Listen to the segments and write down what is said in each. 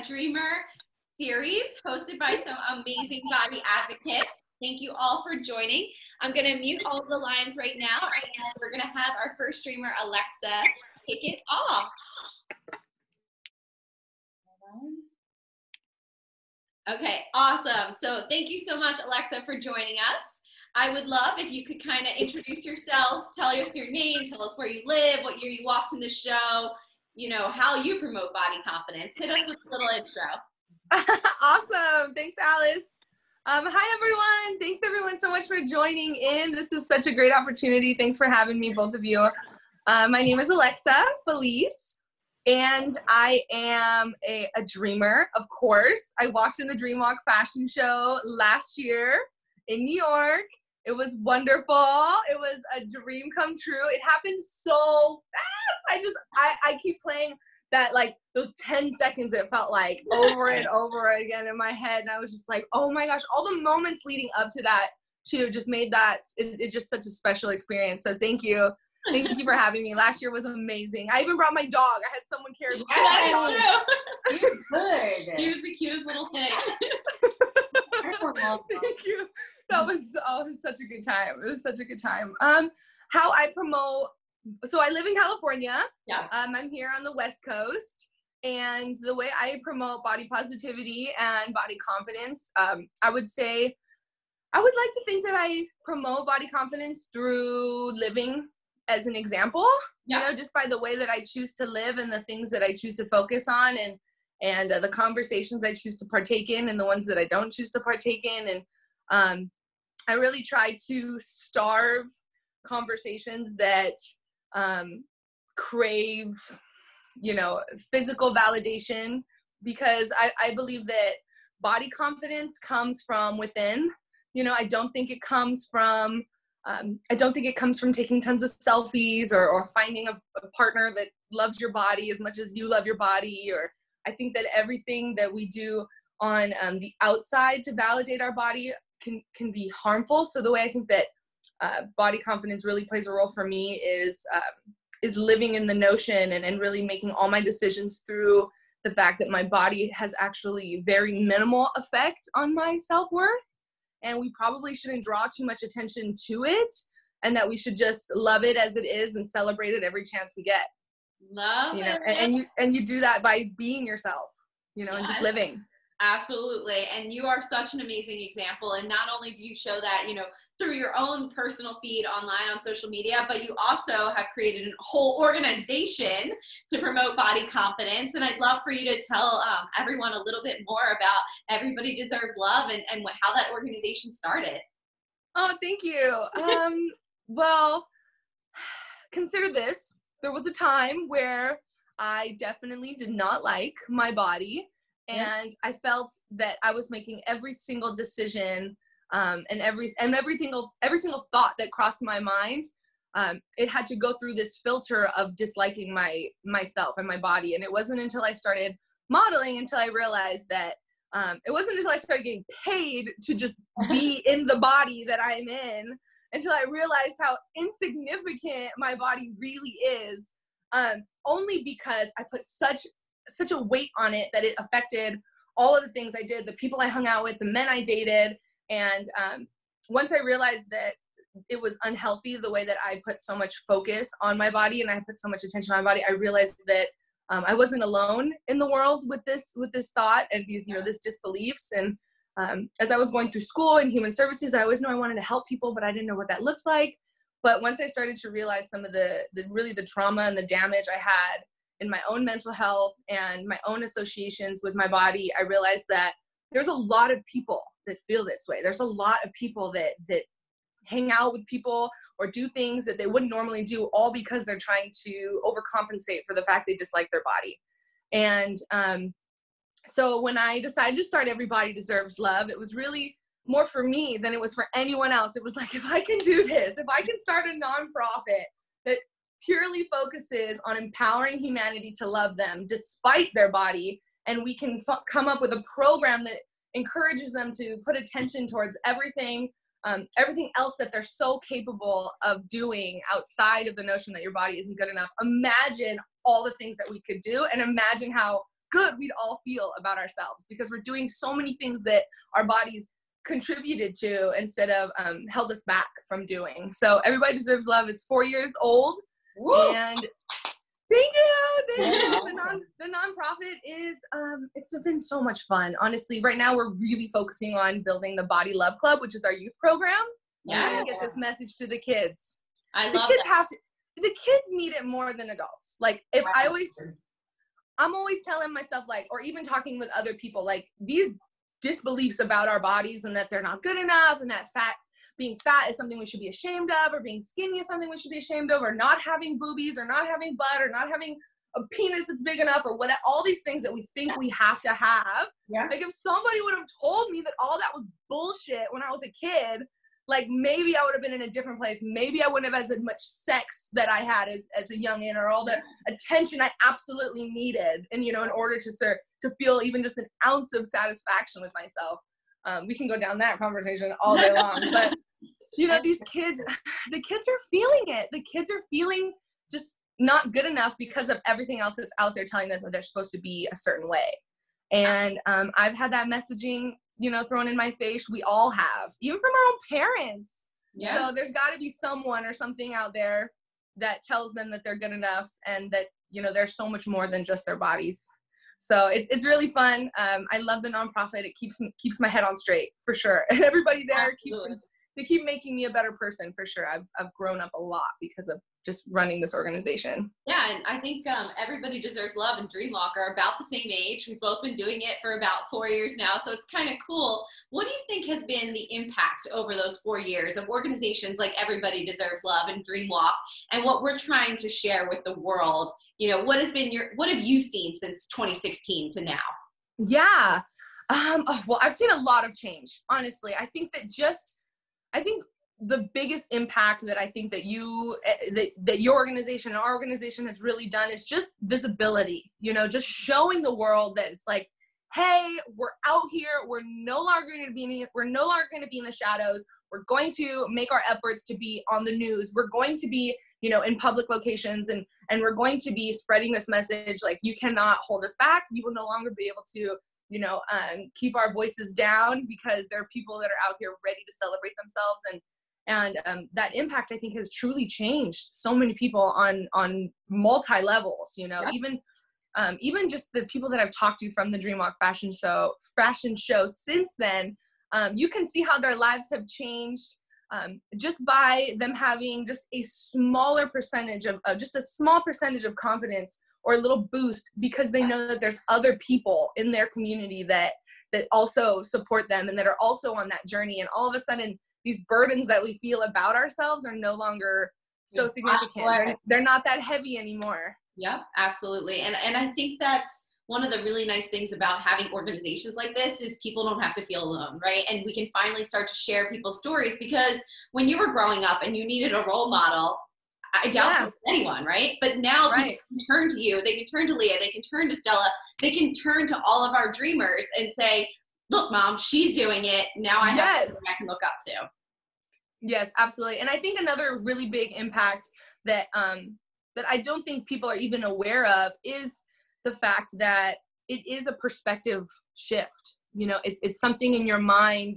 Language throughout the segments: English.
Dreamer series hosted by some amazing body advocates. Thank you all for joining. I'm going to mute all of the lines right now, and we're going to have our first streamer, Alexa, kick it off. Okay, awesome. So thank you so much, Alexa, for joining us. I would love if you could kind of introduce yourself, tell us your name, tell us where you live, what year you walked in the show, you know, how you promote body confidence. Hit us with a little intro. Awesome. Thanks, Alice. Hi, everyone. Thanks, everyone, so much for joining in. This is such a great opportunity. Thanks for having me, both of you. My name is Alexa Felice, and I am a dreamer, of course. I walked in the Dream Walk fashion show last year in New York. It was wonderful. It was a dream come true. It happened so fast. I keep playing that, like, those 10 seconds, it felt like over and over again in my head. And I was just like, oh my gosh, all the moments leading up to that too just made that, it's just such a special experience. So thank you. Thank you for having me. Last year was amazing. I even brought my dog. I had someone carry me. Yeah, that's true. Good. He was the cutest little thing. Thank you. That was, it was such a good time. It was such a good time. How I promote, so I live in California. Yeah. I'm here on the West Coast, and the way I promote body positivity and body confidence, I would say, I would like to think that I promote body confidence through living as an example, you know, just by the way that I choose to live and the things that I choose to focus on, and the conversations I choose to partake in and the ones that I don't choose to partake in. And I really try to starve conversations that crave, you know, physical validation, because I believe that body confidence comes from within. You know, I don't think it comes from taking tons of selfies or finding a partner that loves your body as much as you love your body. Or I think that everything that we do on the outside to validate our body can be harmful. So the way I think that body confidence really plays a role for me is living in the notion and really making all my decisions through the fact that my body has actually very minimal effect on my self-worth. And we probably shouldn't draw too much attention to it, and that we should just love it as it is and celebrate it every chance we get. Love you know, it. and you do that by being yourself, you know, and just living. Absolutely. And you are such an amazing example. And not only do you show that, you know, through your own personal feed online on social media, but you also have created a whole organization to promote body confidence. And I'd love for you to tell everyone a little bit more about Everybody Deserves Love and how that organization started. Oh, thank you. Well, consider this. There was a time where I definitely did not like my body. And I felt that I was making every single decision and every single thought that crossed my mind. It had to go through this filter of disliking myself and my body. And it wasn't until I started modeling until I realized that it wasn't until I started getting paid to just be in the body that I'm in until I realized how insignificant my body really is. Only because I put such a weight on it that it affected all of the things I did, the people I hung out with, the men I dated. And once I realized that it was unhealthy the way that I put so much focus on my body and I put so much attention on my body, I realized that I wasn't alone in the world with this thought and these, you know, this disbeliefs. And as I was going through school and human services, I always knew I wanted to help people, but I didn't know what that looked like. But once I started to realize some of the trauma and the damage I had in my own mental health and my own associations with my body, I realized that there's a lot of people that feel this way. There's a lot of people that hang out with people or do things that they wouldn't normally do, all because they're trying to overcompensate for the fact they dislike their body. And so when I decided to start Everybody Deserves Love, it was really more for me than it was for anyone else. It was like, if I can do this, if I can start a nonprofit that purely focuses on empowering humanity to love them despite their body, and we can come up with a program that encourages them to put attention towards everything else that they're so capable of doing outside of the notion that your body isn't good enough. Imagine all the things that we could do, and imagine how good we'd all feel about ourselves, because we're doing so many things that our bodies contributed to instead of held us back from doing. So Everybody Deserves Love is 4 years old. Woo! And thank you. The nonprofit is, it's been so much fun. Honestly, right now we're really focusing on building the Body Love Club, which is our youth program. Yeah. We're trying to get this message to the kids. The kids need it more than adults. Like, I'm always telling myself, like, or even talking with other people, like, these disbeliefs about our bodies and that they're not good enough, and that being fat is something we should be ashamed of, or being skinny is something we should be ashamed of, or not having boobies, or not having butt, or not having a penis that's big enough, or what, all these things that we think we have to have. Yeah. Like, if somebody would have told me that all that was bullshit when I was a kid, like, maybe I would have been in a different place. Maybe I wouldn't have as much sex that I had as a youngin', or all the attention I absolutely needed, and, you know, in order to feel even just an ounce of satisfaction with myself. We can go down that conversation all day long, but, you know, the kids are feeling it. The kids are feeling just not good enough because of everything else that's out there telling them that they're supposed to be a certain way. And I've had that messaging, you know, thrown in my face. We all have, even from our own parents. Yeah. So there's got to be someone or something out there that tells them that they're good enough, and that, you know, they're so much more than just their bodies. So it's really fun. I love the nonprofit. It keeps my head on straight, for sure. And everybody there they keep making me a better person, for sure. I've grown up a lot because of just running this organization. Yeah, and I think Everybody Deserves Love and Dreamwalk are about the same age. We've both been doing it for about 4 years now, so it's kind of cool. What do you think has been the impact over those 4 years of organizations like Everybody Deserves Love and Dreamwalk, and what we're trying to share with the world? You know, what have you seen since 2016 to now? Yeah. Well, I've seen a lot of change, honestly. I think the biggest impact that I think that your organization and our organization has really done is just visibility, you know, just showing the world that it's like, hey, we're out here. We're no longer going to be in the shadows. We're going to make our efforts to be on the news. We're going to be, you know, in public locations, and we're going to be spreading this message. Like, you cannot hold us back. You will no longer be able to, you know, keep our voices down, because there are people that are out here ready to celebrate themselves. And that impact, I think, has truly changed so many people on multi levels, you know. Yeah. Even just the people that I've talked to from the Dreamwalk fashion show since then, you can see how their lives have changed, just by them having just a smaller percentage of just a small percentage of confidence, or a little boost, because they know that there's other people in their community that also support them, and that are also on that journey. And all of a sudden, these burdens that we feel about ourselves are no longer so significant. They're not that heavy anymore. Yep, absolutely. And I think that's one of the really nice things about having organizations like this, is people don't have to feel alone, right? And we can finally start to share people's stories, because when you were growing up and you needed a role model, I doubt anyone, right? But now people can turn to you, they can turn to Leah, they can turn to Stella, they can turn to all of our dreamers and say, look, Mom, she's doing it. Now I have something I can look up to. Yes, absolutely. And I think another really big impact that I don't think people are even aware of is the fact that it is a perspective shift. You know, it's something in your mind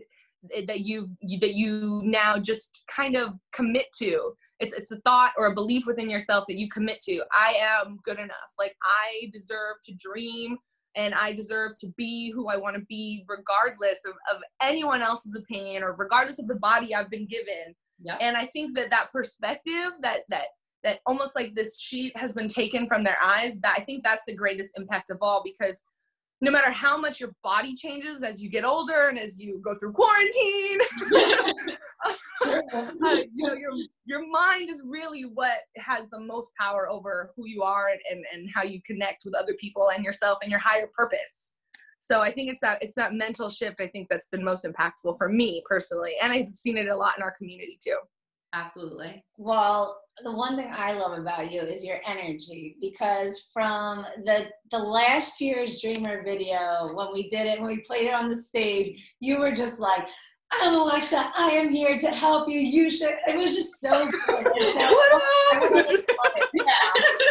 that you now just kind of commit to. It's a thought or a belief within yourself that you commit to. I am good enough. Like, I deserve to dream, and I deserve to be who I want to be, regardless of anyone else's opinion, or regardless of the body I've been given. Yep. And I think that perspective, that almost like this sheet has been taken from their eyes, that I think that's the greatest impact of all, because no matter how much your body changes as you get older and as you go through quarantine, you know, your mind is really what has the most power over who you are, and how you connect with other people and yourself and your higher purpose. So I think it's that mental shift, I think, that's been most impactful for me personally. And I've seen it a lot in our community too. Absolutely. Well, the one thing I love about you is your energy, because from the last year's Dreamer video, when we played it on the stage, you were just like, I'm Alexa. I am here to help you. You should. It was just so good.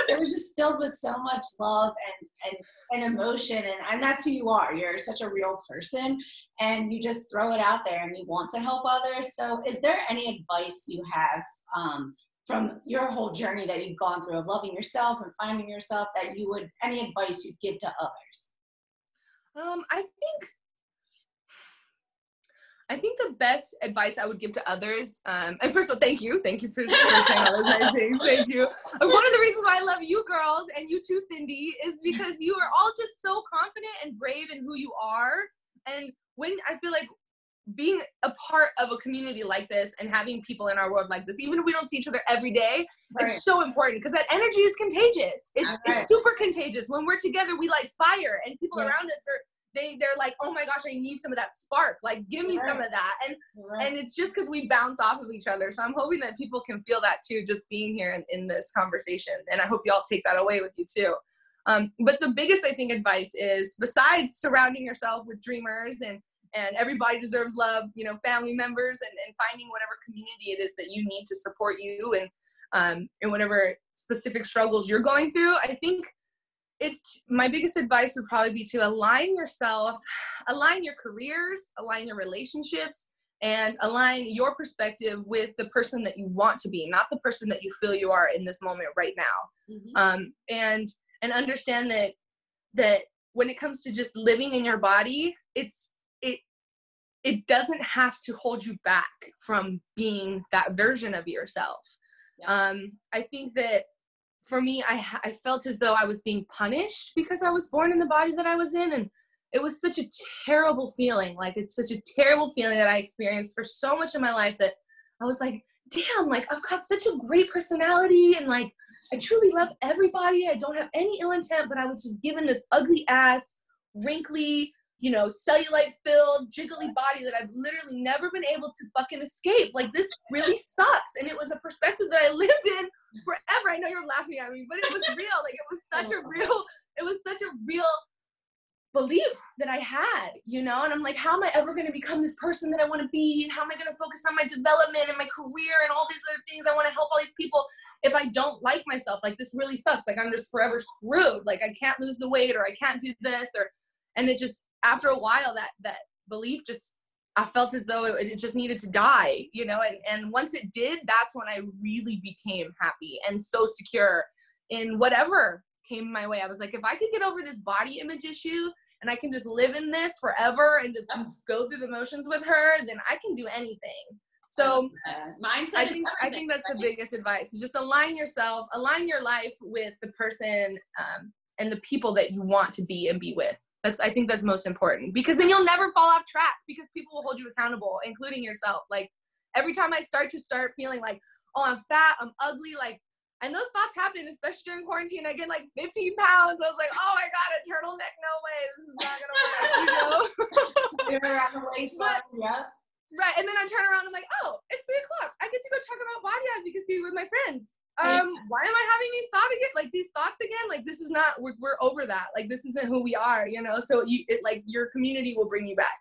It was just filled with so much love and emotion. And that's who you are. You're such a real person. And you just throw it out there and you want to help others. So is there any advice you have from your whole journey that you've gone through of loving yourself and finding yourself that you would, any advice you'd give to others? I think the best advice I would give to others, and first of all, thank you for saying all those nice things. Thank you. One of the reasons why I love you girls and you too, Cindy, is because you are all just so confident and brave in who you are. And when I feel like being a part of a community like this and having people in our world like this, even if we don't see each other every day, right. It's so important because that energy is contagious. It's super contagious. When we're together, we light fire, and people around us they're like, oh my gosh, I need some of that spark. Like, give me some of that. And it's just because we bounce off of each other. So I'm hoping that people can feel that too, just being here in this conversation. And I hope y'all take that away with you too. But the biggest, I think, advice is, besides surrounding yourself with dreamers and everybody deserves love, family members, and finding whatever community it is that you need to support you and whatever specific struggles you're going through. I think my biggest advice would probably be to align yourself, align your careers, align your relationships, and align your perspective with the person that you want to be, not the person that you feel you are in this moment right now. Mm-hmm. And understand that when it comes to just living in your body, it doesn't have to hold you back from being that version of yourself. Yeah. I think that for me, I felt as though I was being punished because I was born in the body that I was in. And it was such a terrible feeling. Like, it's such a terrible feeling that I experienced for so much of my life that I was like, damn, like, I've got such a great personality. And like, I truly love everybody. I don't have any ill intent, but I was just given this ugly ass, wrinkly, cellulite filled, jiggly body that I've literally never been able to fucking escape. Like, this really sucks. And it was a perspective that I lived in forever. I know you're laughing at me, but it was real. Like, it was such a real belief that I had, and I'm like, how am I ever going to become this person that I want to be? And how am I going to focus on my development and my career and all these other things? I want to help all these people if I don't like myself. Like, this really sucks. Like, I'm just forever screwed. Like, I can't lose the weight, or I can't do this, and it just, after a while, that belief I felt as though it just needed to die, and once it did, that's when I really became happy and so secure in whatever came my way. I was like, if I could get over this body image issue and I can just live in this forever and just go through the motions with her, then I can do anything. So mindset, I think that's the biggest advice, is just align yourself, align your life with the person and the people that you want to be and be with. I think that's most important, because then you'll never fall off track, because people will hold you accountable, including yourself. Like, every time I start feeling like, oh, I'm fat, I'm ugly, like, and those thoughts happen, especially during quarantine. I get like 15 pounds. I was like, oh my God, a turtleneck, no way, this is not gonna work, You're around the waistline, yeah. Right, and then I turn around and I'm like, oh, it's 3 o'clock. I get to go talk about body advocacy with my friends. Why am I having these thoughts again? Like, this is not, we're over that. Like, this isn't who we are, so your community will bring you back.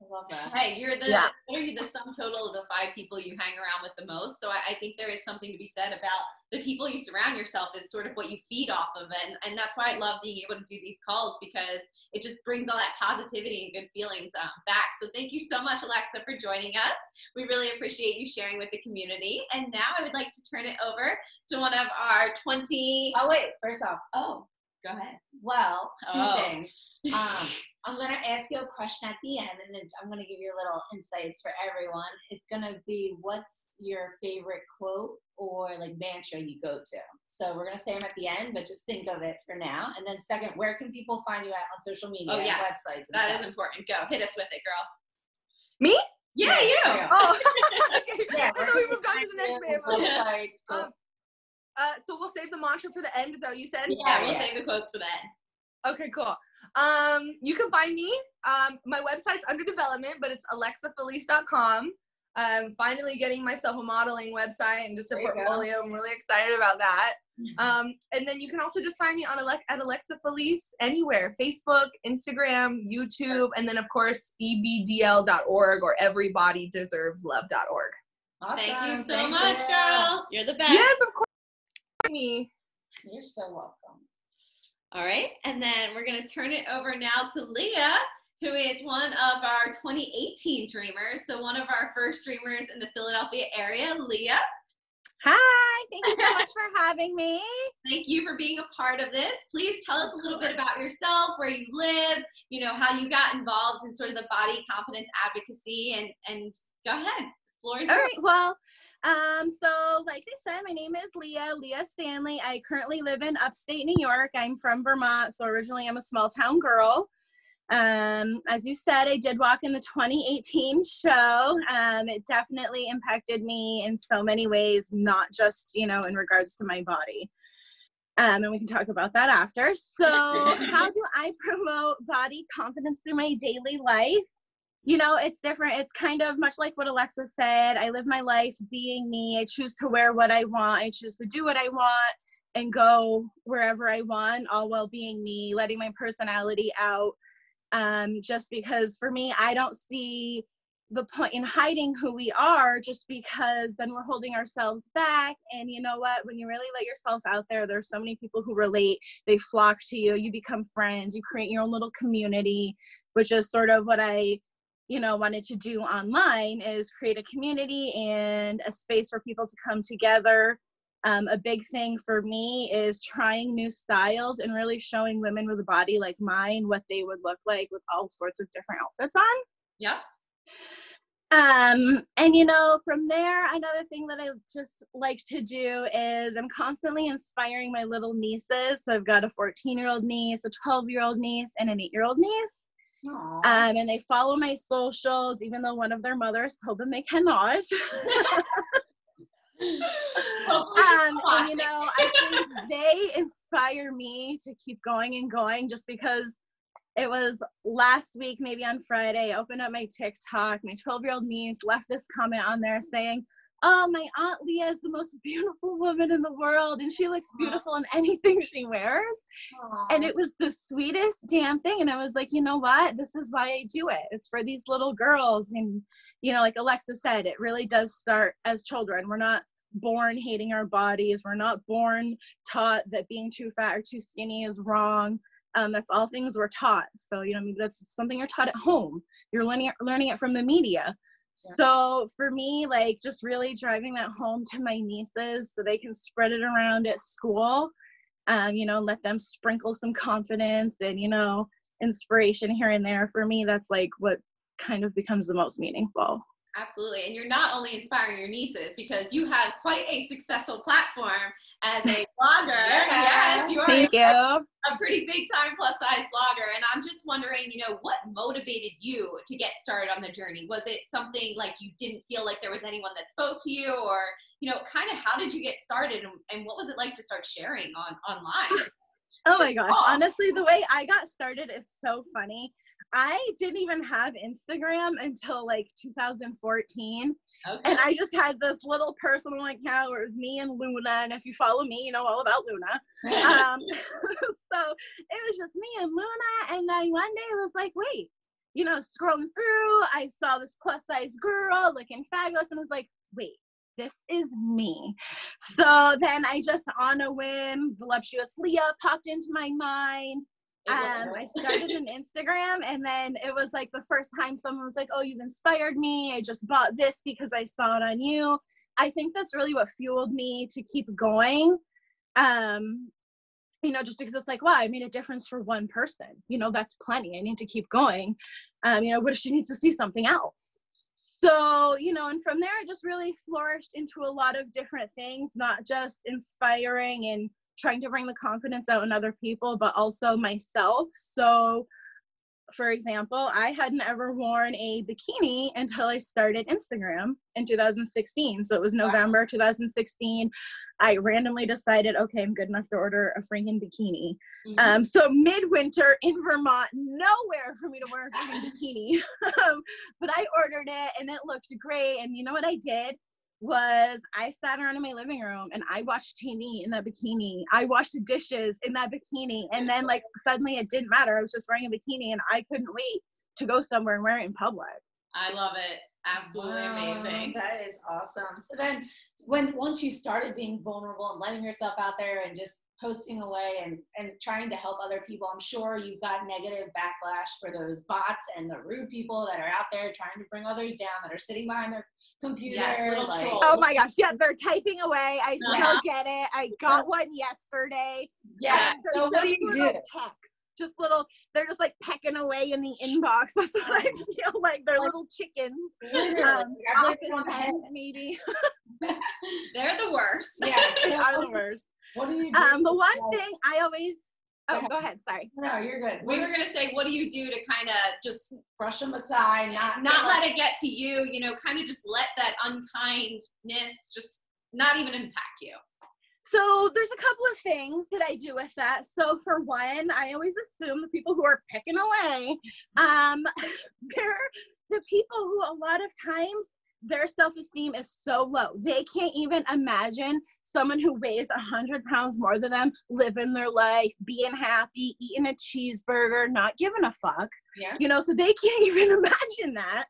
I love that. Hey, you're the sum total of the 5 people you hang around with the most. So I think there is something to be said about the people you surround yourself is sort of what you feed off of. And that's why I love being able to do these calls, because it just brings all that positivity and good feelings back. So thank you so much, Alexa, for joining us. We really appreciate you sharing with the community. And now I would like to turn it over to one of our 20. Oh, wait, first off. Oh, go ahead. Well, two things. I'm going to ask you a question at the end, and then I'm going to give you a little insights for everyone. It's going to be, what's your favorite quote or like mantra you go to? So we're going to say them at the end, but just think of it for now. And then second, where can people find you at on social media and websites? And that is important. Go, hit us with it, girl. Me? Yeah, you. Oh, okay. Yeah, I thought we moved on to the next name. Websites. So we'll save the mantra for the end. Is that what you said? Yeah, we'll save the quotes for the end. Okay, cool. You can find me. My website's under development, but it's alexafelice.com. finally getting myself a modeling website and just a portfolio. I'm really excited about that. And then you can also just find me on at Alexa Felice anywhere, Facebook, Instagram, YouTube, and then of course ebdl.org or everybodydeserveslove.org. Awesome. Thank you so much, girl. You're the best. Yes, of course. Me. You're so welcome. All right, and then we're going to turn it over now to Leah, who is one of our 2018 Dreamers. So one of our first Dreamers in the Philadelphia area. Leah. Hi, thank you so much for having me. Thank you for being a part of this. Please tell us a little bit about yourself, where you live, you know, how you got involved in sort of the body confidence advocacy, and go ahead. The floor is yours. All right, well, so like I said, my name is Leah Stanley. I currently live in upstate New York. I'm from Vermont, so originally I'm a small town girl. As you said, I did walk in the 2018 show. It definitely impacted me in so many ways, not just, you know, in regards to my body. And we can talk about that after. So how do I promote body confidence through my daily life? You know, it's different. It's kind of much like what Alexa said. I live my life being me. I choose to wear what I want. I choose to do what I want and go wherever I want, all while being me, letting my personality out. Just because for me, I don't see the point in hiding who we are, just because then we're holding ourselves back. And you know what, when you really let yourself out there, there's so many people who relate, they flock to you, you become friends, you create your own little community, which is sort of what I, you know, wanted to do online, is create a community and a space for people to come together. A big thing for me is trying new styles and really showing women with a body like mine what they would look like with all sorts of different outfits on. Yeah. And you know, from there, another thing that I just like to do is I'm constantly inspiring my little nieces. So I've got a 14-year-old niece, a 12-year-old niece, and an 8-year-old niece. And they follow my socials, even though one of their mothers told them they cannot. And you know, I think they inspire me to keep going and going, just because it was last week, maybe on Friday, I opened up my TikTok, my 12-year-old niece left this comment on there saying, oh, my Aunt Leah is the most beautiful woman in the world, and she looks beautiful in anything she wears. And it was the sweetest damn thing. And I was like, you know what? This is why I do it. It's for these little girls. And, you know, like Alexa said, it really does start as children. We're not born hating our bodies. We're not born taught that being too fat or too skinny is wrong. That's all things we're taught. So, you know, maybe that's something you're taught at home. You're learning it from the media. Yeah. So for me, like, just really driving that home to my nieces so they can spread it around at school, you know, let them sprinkle some confidence and, you know, inspiration here and there. For me, that's like what kind of becomes the most meaningful. Absolutely. And you're not only inspiring your nieces, because you have quite a successful platform as a blogger. Yes, you are a pretty big time plus size blogger. And I'm just wondering, you know, what motivated you to get started on the journey? Was it something like you didn't feel like there was anyone that spoke to you, or, you know, kind of how did you get started, and what was it like to start sharing online? Oh my gosh, honestly, the way I got started is so funny. I didn't even have Instagram until like 2014. Okay. And I just had this little personal account where it was me and Luna. And if you follow me, you know all about Luna. So it was just me and Luna. And then one day I was like, wait, you know, scrolling through, I saw this plus size girl looking fabulous. And I was like, wait, this is me. So then I just, on a whim, voluptuous Leah popped into my mind. I started an Instagram, and then it was like the first time someone was like, oh, you've inspired me. I just bought this because I saw it on you. I think that's really what fueled me to keep going. You know, just because it's like, wow, I made a difference for one person. You know, that's plenty. I need to keep going. You know, what if she needs to see something else? So, you know, and from there, it just really flourished into a lot of different things, not just inspiring and trying to bring the confidence out in other people, but also myself. So for example, I hadn't ever worn a bikini until I started Instagram in 2016. So it was November 2016. I randomly decided, okay, I'm good enough to order a freaking bikini. So midwinter in Vermont, nowhere for me to wear a freaking bikini. But I ordered it and it looked great. And you know what I did? Was I sat around in my living room and I watched TV in that bikini. I washed the dishes in that bikini. And then like suddenly it didn't matter. I was just wearing a bikini and I couldn't wait to go somewhere and wear it in public. I love it. Absolutely amazing. That is awesome. So then once you started being vulnerable and letting yourself out there and just posting away and trying to help other people, I'm sure you got negative backlash for those bots and the rude people that are out there trying to bring others down, that are sitting behind their computer. Yes, little trolls. Oh my gosh, yeah, they're typing away. I still get it. I got one yesterday. Yeah. So what do you do? Pecks. Just little, they're just like pecking away in the inbox. That's what I feel like. They're little chickens. Office hens, maybe. They're the worst. Yeah, they are the worst. What do you do? The one thing I always, go ahead, sorry. No, you're good. We were going to say, what do you do to kind of just brush them aside, not let it get to you, you know, kind of just let that unkindness just not even impact you? So there's a couple of things that I do with that. So for one, I always assume the people who are picking away, they're the people who a lot of times their self-esteem is so low. They can't even imagine someone who weighs 100 pounds more than them living their life, being happy, eating a cheeseburger, not giving a fuck. Yeah. You know, so they can't even imagine that.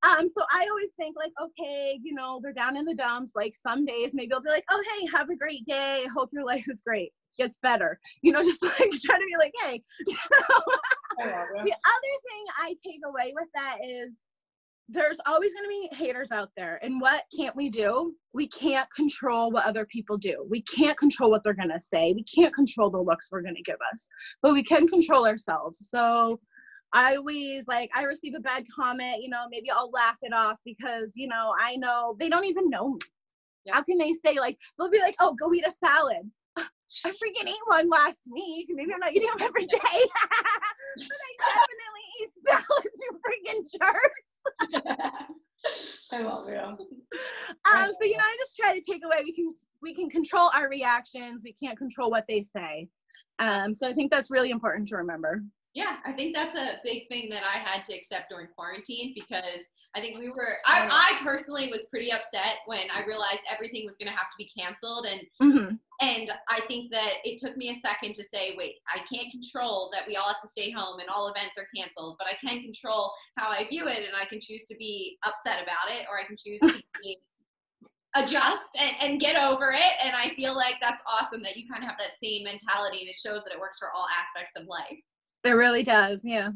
So I always think like, okay, you know, they're down in the dumps. Like some days maybe I'll be like, oh, hey, have a great day. Hope your life is great. Gets better. You know, just like try to be like, hey. You know? The other thing I take away with that is there's always going to be haters out there. And what can't we do? We can't control what other people do. We can't control what they're going to say. We can't control the looks we're going to give us, but we can control ourselves. So I always I receive a bad comment, you know, maybe I'll laugh it off because, you know, I know they don't even know me. Yeah. How can they say they'll be like, oh, go eat a salad. I freaking ate one last week. Maybe I'm not eating them every day. But I definitely eat salads, you freaking jerks. I love you. So, you know, I just try to take away, we can control our reactions. We can't control what they say. So I think that's really important to remember. Yeah, I think that's a big thing that I had to accept during quarantine because I think I personally was pretty upset when I realized everything was going to have to be canceled. And I think that it took me a second to say, wait, I can't control that we all have to stay home and all events are canceled, but I can control how I view it, and I can choose to be upset about it, or I can choose to adjust and get over it. And I feel like that's awesome that you kind of have that same mentality, and it shows that it works for all aspects of life. It really does, yeah.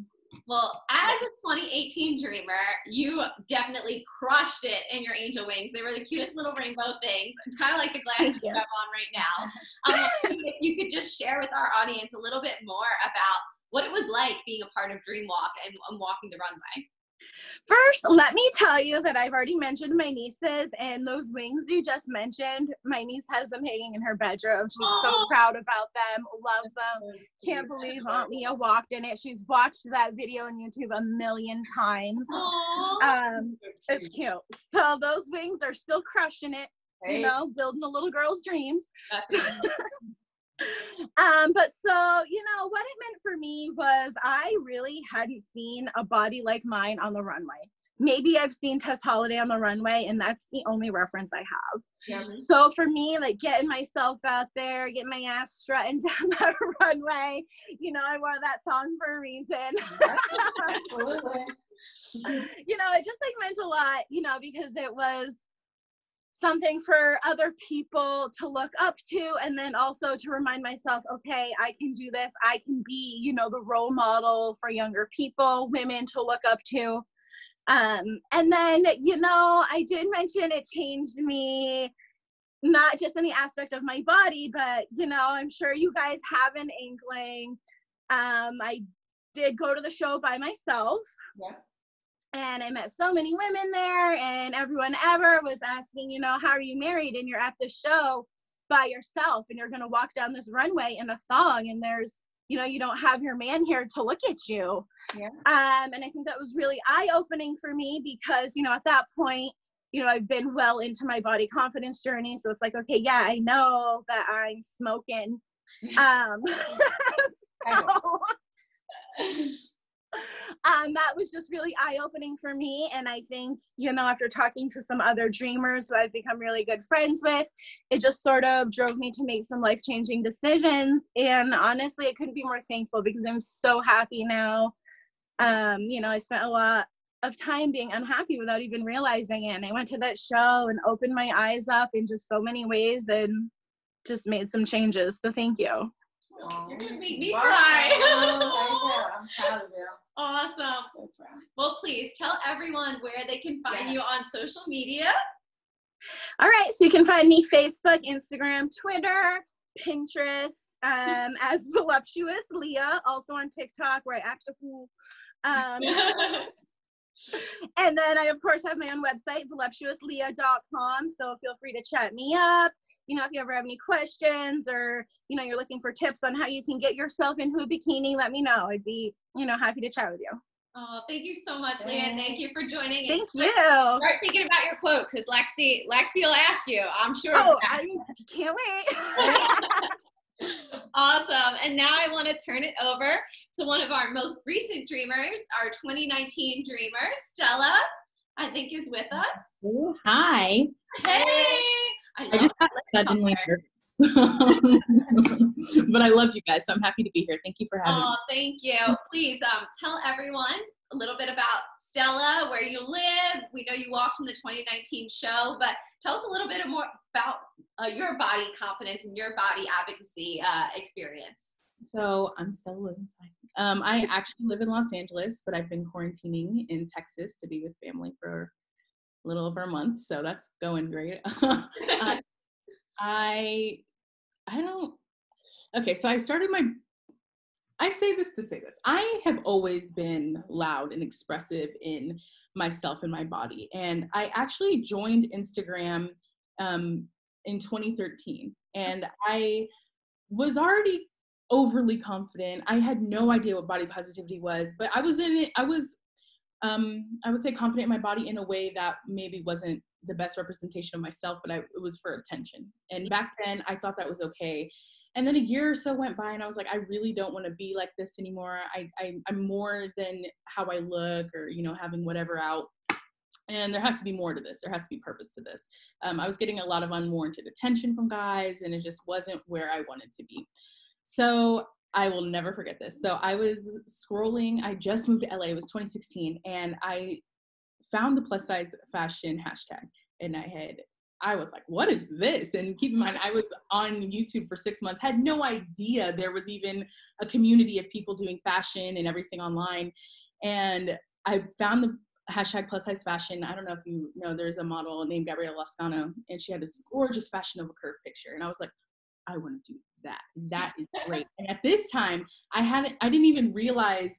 Well, as a 2018 dreamer, you definitely crushed it in your angel wings. They were the cutest little rainbow things, kind of like the glasses you have on right now. If you could just share with our audience a little bit more about what it was like being a part of Dream Walk and walking the runway. First, let me tell you that I've already mentioned my nieces, and those wings you just mentioned, my niece has them hanging in her bedroom. She's so proud about them, loves them. Can't believe Aunt Leah walked in it. She's watched that video on YouTube a million times. It's cute. So those wings are still crushing it, you know, building a little girl's dreams. But so, you know, what it meant for me was I really hadn't seen a body like mine on the runway. Maybe I've seen Tess Holliday on the runway, and that's the only reference I have. Yeah. So for me, getting myself out there, getting my ass strutting down that runway, you know, I wore that thong for a reason. Absolutely. You know, it just meant a lot, you know, because it was something for other people to look up to, and then also to remind myself, okay, I can do this. I can be, you know, the role model for younger people, women to look up to. And then, you know, I did mention it changed me, not just in the aspect of my body, but, you know, I'm sure you guys have an inkling. I did go to the show by myself. Yeah. And I met so many women there, and everyone ever was asking, you know, how are you married? And you're at the show by yourself, and you're going to walk down this runway in a thong, and there's you don't have your man here to look at you. Yeah. And I think that was really eye-opening for me because, at that point, I've been well into my body confidence journey. So it's like, okay, yeah, I know that I'm smoking. That was just really eye-opening for me. And I think, after talking to some other dreamers who I've become really good friends with, it just sort of drove me to make some life-changing decisions. And honestly, I couldn't be more thankful because I'm so happy now. I spent a lot of time being unhappy without even realizing it. And I went to that show and opened my eyes up in just so many ways and just made some changes. So thank you. You're gonna make me cry. I'm proud of you. Awesome. So proud. Well, please tell everyone where they can find you on social media. All right, so you can find me Facebook, Instagram, Twitter, Pinterest, as Voluptuous Leah, also on TikTok where I act a fool. And then I, of course, have my own website, voluptuousleah.com. So feel free to chat me up. If you ever have any questions or, you're looking for tips on how you can get yourself into a bikini, let me know. I'd be, happy to chat with you. Oh, thank you so much, Leah. Thank you for joining. Thank you. Start thinking about your quote because Lexi will ask you, I'm sure. Oh, I can't wait. Awesome. And now I want to turn it over to one of our most recent dreamers, our 2019 dreamer, Stella, I think is with us. Ooh, hi. Hey. I just got suddenly nervous. But I love you guys, so I'm happy to be here. Thank you for having me. Oh, thank you. Please tell everyone a little bit about Stella, where you live. We know you walked in the 2019 show, but tell us a little bit more about your body confidence and your body advocacy experience. So I'm Stella Williams. I actually live in Los Angeles, but I've been quarantining in Texas to be with family for a little over a month, so that's going great. So I started I say this to say this. I have always been loud and expressive in myself and my body. And I actually joined Instagram in 2013. And I was already overly confident. I had no idea what body positivity was, but I was in it. I would say confident in my body in a way that maybe wasn't the best representation of myself, but it was for attention. And back then I thought that was okay. And then a year or so went by and I was like, I really don't want to be like this anymore. I'm more than how I look or, having whatever out. And there has to be more to this. There has to be purpose to this. I was getting a lot of unwarranted attention from guys and it just wasn't where I wanted to be. So I will never forget this. So I was scrolling. I just moved to LA. It was 2016. And I found the plus size fashion hashtag. And I was like, what is this? And keep in mind, I was on YouTube for 6 months, had no idea there was even a community of people doing fashion and everything online. And I found the hashtag plus size fashion. I don't know if you know, there's a model named Gabriela Lascano, and she had this gorgeous Fashion Nova curve picture. And I was like, I want to do that. That is great. And at this time, I didn't even realize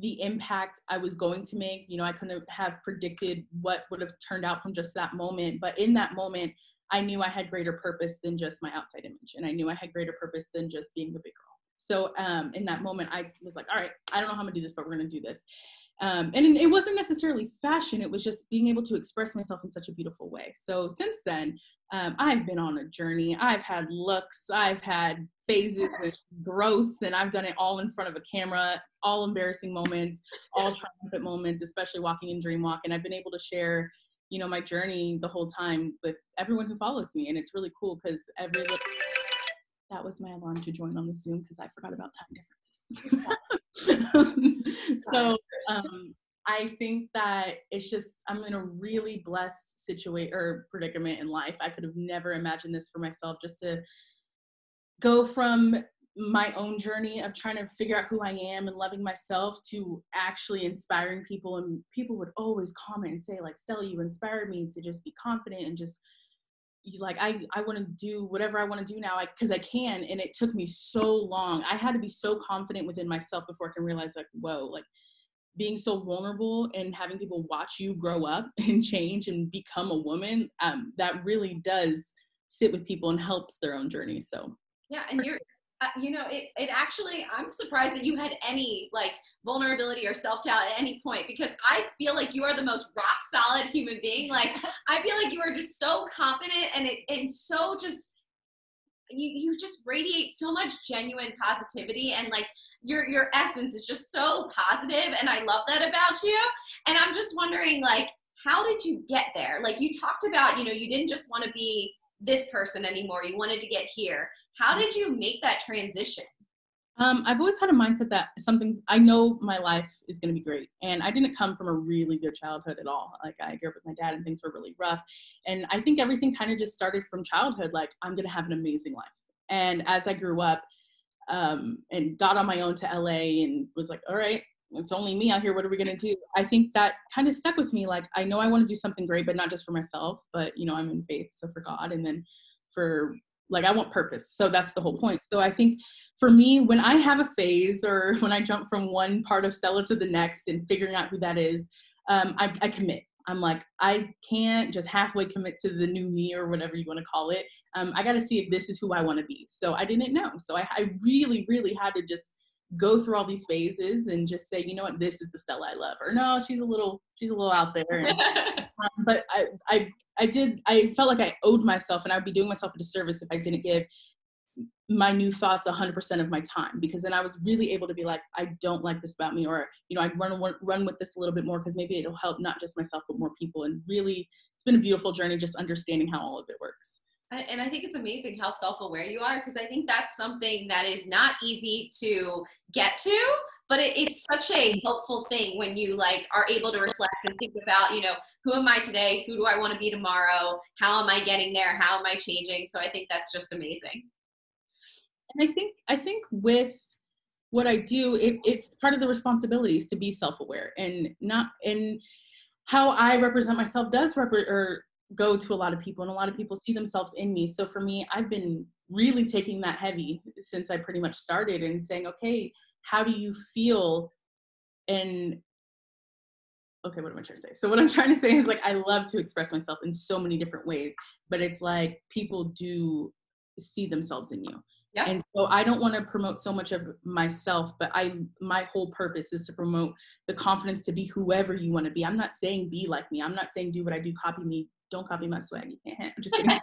the impact I was going to make. I couldn't have predicted what would have turned out from just that moment. But in that moment, I knew I had greater purpose than just my outside image. And I knew I had greater purpose than just being the big girl. So in that moment, I was like, all right, I don't know how I'm gonna do this, but we're gonna do this. And it wasn't necessarily fashion. It was just being able to express myself in such a beautiful way. So since then, I've been on a journey. I've had looks, I've had phases and growths, and I've done it all in front of a camera, all embarrassing moments, all triumphant moments, especially walking in Dream Walk. And I've been able to share, my journey the whole time with everyone who follows me. And it's really cool because that was my alarm to join on the Zoom because I forgot about time differences. So I think that it's just, I'm in a really blessed predicament in life. I could have never imagined this for myself, just to go from my own journey of trying to figure out who I am and loving myself to actually inspiring people. And people would always comment and say, like, Stella, you inspired me to just be confident and just I want to do whatever I want to do now because I can. And it took me so long. I had to be so confident within myself before I can realize, like, whoa, like being so vulnerable and having people watch you grow up and change and become a woman, that really does sit with people and helps their own journey. So yeah, and it actually, I'm surprised that you had any like vulnerability or self-doubt at any point, because I feel like you are the most rock solid human being. Like, I feel like you are just so confident and so just, you just radiate so much genuine positivity, and like your essence is just so positive, and I love that about you. And I'm just wondering, like, how did you get there? Like, you talked about, you didn't just want to be this person anymore. You wanted to get here. How did you make that transition? I've always had a mindset that I know my life is going to be great. And I didn't come from a really good childhood at all. Like, I grew up with my dad and things were really rough. And I think everything kind of just started from childhood. Like, I'm going to have an amazing life. And as I grew up, and got on my own to LA and was like, all right, it's only me out here. What are we going to do? I think that kind of stuck with me. Like, I know I want to do something great, but not just for myself, but I'm in faith. So for God, and then I want purpose. So that's the whole point. So I think for me, when I have a phase or when I jump from one part of Stella to the next and figuring out who that is, I commit. I'm like, I can't just halfway commit to the new me or whatever you want to call it. I got to see if this is who I want to be. So I didn't know. So I really, really had to just go through all these phases and just say, you know what, this is the Stella I love. Or no, she's a little out there. And, but I felt like I owed myself, and I would be doing myself a disservice if I didn't give my new thoughts 100% of my time, because then I was really able to be like, I don't like this about me, or I'd run with this a little bit more, because maybe it'll help not just myself but more people. And really, it's been a beautiful journey just understanding how all of it works. And I think it's amazing how self-aware you are, because I think that's something that is not easy to get to, but it's such a helpful thing when you like are able to reflect and think about, who am I today? Who do I want to be tomorrow? How am I getting there? How am I changing? So I think that's just amazing. And I think with what I do, it's part of the responsibilities to be self-aware, and how I represent myself does go to a lot of people, and a lot of people see themselves in me. So for me, I've been really taking that heavy since I pretty much started, and saying, okay, how do you feel? And okay, what am I trying to say? So what I'm trying to say is, like, I love to express myself in so many different ways, but it's like people do see themselves in you. Yeah. And so I don't want to promote so much of myself, but my whole purpose is to promote the confidence to be whoever you want to be. I'm not saying be like me. I'm not saying do what I do, copy me. Don't copy my swag. You can't. I'm just kidding.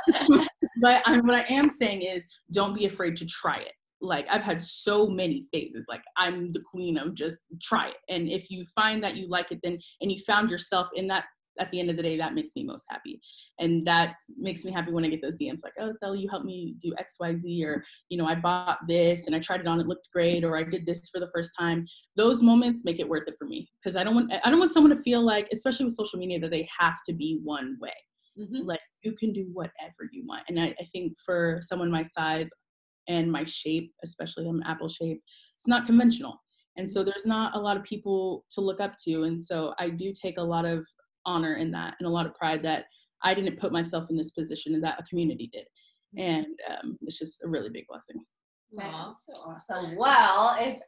But what I am saying is, don't be afraid to try it. Like, I've had so many phases. Like, I'm the queen of just try it. And if you find that you like it, then, and you found yourself in that, at the end of the day, that makes me most happy. And that makes me happy when I get those DMs like, oh, Stella, you helped me do XYZ, or, I bought this and I tried it on, it looked great, or I did this for the first time. Those moments make it worth it for me, because I don't want someone to feel like, especially with social media, that they have to be one way. Mm-hmm. Like, you can do whatever you want. And I think for someone my size and my shape, especially I'm apple shape, it's not conventional. And so there's not a lot of people to look up to. And so I do take a lot of honor in that, and a lot of pride that I didn't put myself in this position, and that a community did. And it's just a really big blessing. That's so awesome. Well, if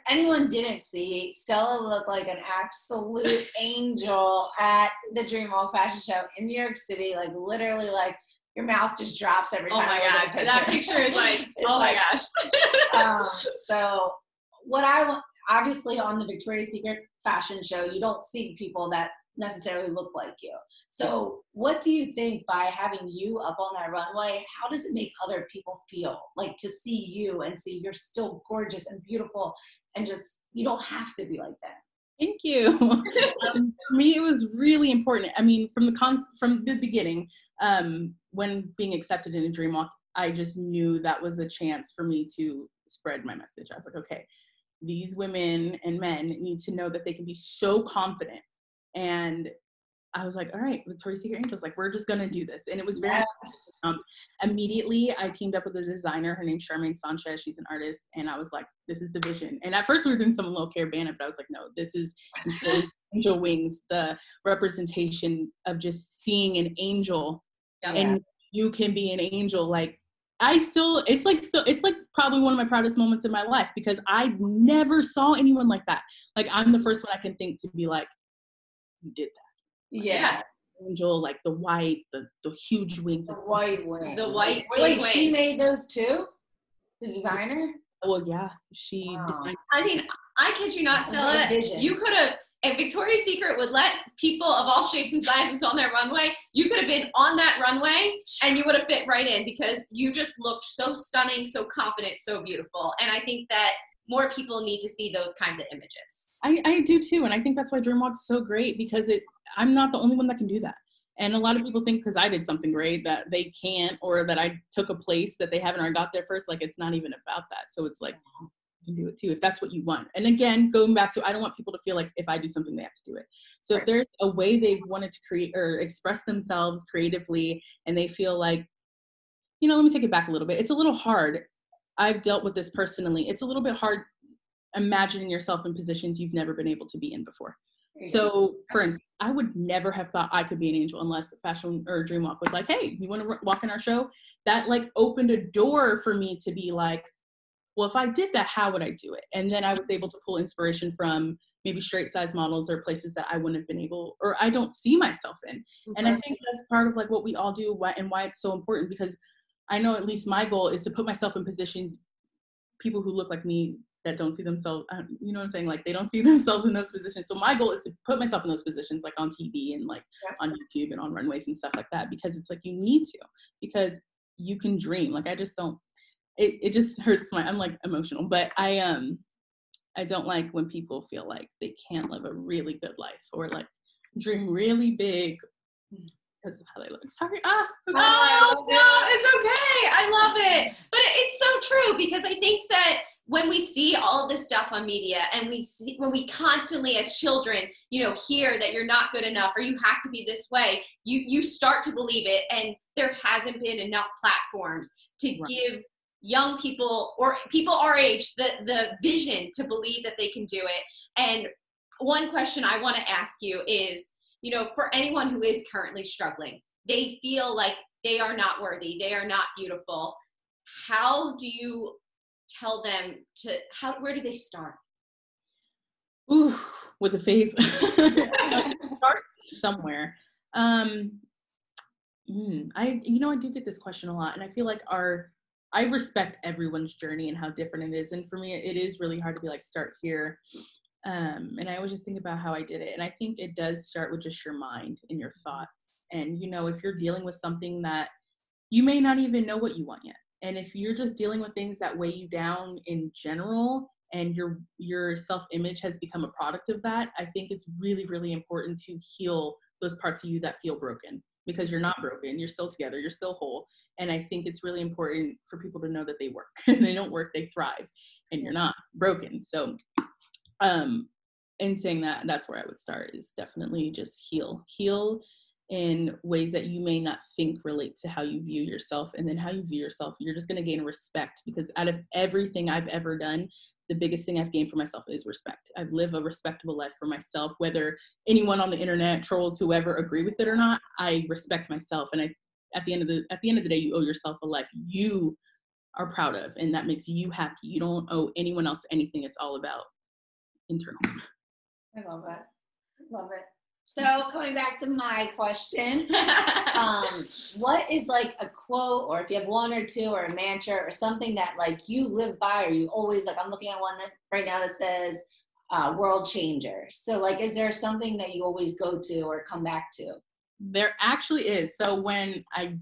anyone didn't see, Stella looked like an absolute angel at the Dream Walk Fashion Show in New York City. Like, literally, like, your mouth just drops every time. Oh my God, that picture is like, oh my gosh. So what obviously on the Victoria's Secret fashion show, you don't see people that necessarily look like you. So what do you think, by having you up on that runway, how does it make other people feel, like, to see you and see you're still gorgeous and beautiful, and just, you don't have to be like that? Thank you. For me, it was really important. I mean, from the beginning, when being accepted in a Dream Walk, I just knew that was a chance for me to spread my message. I was like, okay, these women and men need to know that they can be so confident. And I was like, all right, Victoria's Secret Angels, like, we're just going to do this. And it was very, immediately I teamed up with a designer. Her name's Charmaine Sanchez. She's an artist. And I was like, this is the vision. And at first we were doing some low care banner, but I was like, no, this is angel wings, the representation of just seeing an angel. Yeah. And you can be an angel. Like, it's like probably one of my proudest moments in my life, because I never saw anyone like that. Like, I'm the first one I can think to be like, you did that. Like, yeah. Angel, like the white, the huge wings. The white wing. The white wing. Wait, she made those too? The designer? Well, yeah, she Wow. designed. I mean, I kid you not, That's Stella. a vision. You could have, if Victoria's Secret would let people of all shapes and sizes on their runway, you could have been on that runway and you would have fit right in because you just looked so stunning, so confident, so beautiful. And I think that more people need to see those kinds of images. I do too, and I think that's why Dreamwalk's so great because I'm not the only one that can do that. And a lot of people think because I did something great that they can't, or that I took a place that they haven't or got there first. Like, it's not even about that. So it's like, you can do it too if that's what you want. And again, going back to, I don't want people to feel like if I do something, they have to do it. So if there's a way they've wanted to create or express themselves creatively and they feel like, let me take it back a little bit. It's a little hard. I've dealt with this personally. It's a little bit hard imagining yourself in positions you've never been able to be in before. So, for instance, I would never have thought I could be an angel unless Fashion or Dreamwalk was like, hey, you want to walk in our show? That like opened a door for me to be like, well, if I did that, how would I do it? And then I was able to pull inspiration from maybe straight size models or places that I wouldn't have been able, or I don't see myself in. And I think that's part of like what we all do and why it's so important, because I know at least my goal is to put myself in positions, people who look like me that don't see themselves, you know what I'm saying? Like they don't see themselves in those positions. So my goal is to put myself in those positions, like on TV and like on YouTube and on runways and stuff like that, because it's like, you need to, because you can dream. Like I just don't, it just hurts I'm like emotional, but I don't like when people feel like they can't live a really good life or like dream really big because of how they look. Sorry. Oh, no, it's okay. I love it. But it's so true, because I think that when we see all of this stuff on media and when we constantly as children, hear that you're not good enough or you have to be this way, you start to believe it. And there hasn't been enough platforms to give young people or people our age the vision to believe that they can do it. And one question I want to ask you is, for anyone who is currently struggling, they feel like they are not worthy, they are not beautiful. How do you tell them where do they start? Ooh, with a face. Start somewhere. I do get this question a lot, and I feel like I respect everyone's journey and how different it is. And for me, it is really hard to be like, start here. And I always just think about how I did it. And I think it does start with just your mind and your thoughts. And, if you're dealing with something that you may not even know what you want yet. And if you're just dealing with things that weigh you down in general and your self-image has become a product of that, I think it's really, really important to heal those parts of you that feel broken, because you're not broken. You're still together. You're still whole. And I think it's really important for people to know that they work. And they don't work, they thrive. And you're not broken. So in saying that, that's where I would start, is definitely just heal in ways that you may not think relate to how you view yourself. And then how you view yourself, you're just going to gain respect, because out of everything I've ever done, the biggest thing I've gained for myself is respect. I've lived a respectable life for myself, whether anyone on the internet, trolls, whoever, agree with it or not. I respect myself. And at the end of the day, you owe yourself a life you are proud of, and that makes you happy. You don't owe anyone else anything. It's all about internal. I love it. Love it. So coming back to my question, what is like a quote, or if you have one or two, or a mantra or something that like you live by, or you always like, I'm looking at one that right now that says world changer. So like, is there something that you always go to or come back to? There actually is. So when I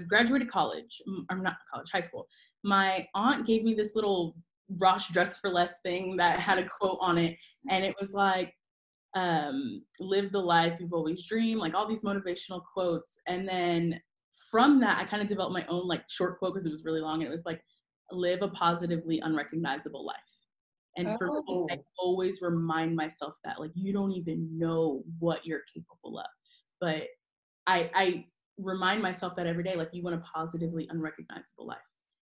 graduated college, or not college, high school, my aunt gave me this little Rosh Dress for Less thing that had a quote on it. And it was like, live the life you've always dreamed, like all these motivational quotes. And then from that, I kind of developed my own like short quote, because it was really long. And it was like, live a positively unrecognizable life. And for me, I always remind myself that like, you don't even know what you're capable of. But I remind myself that every day, like, you want a positively unrecognizable life.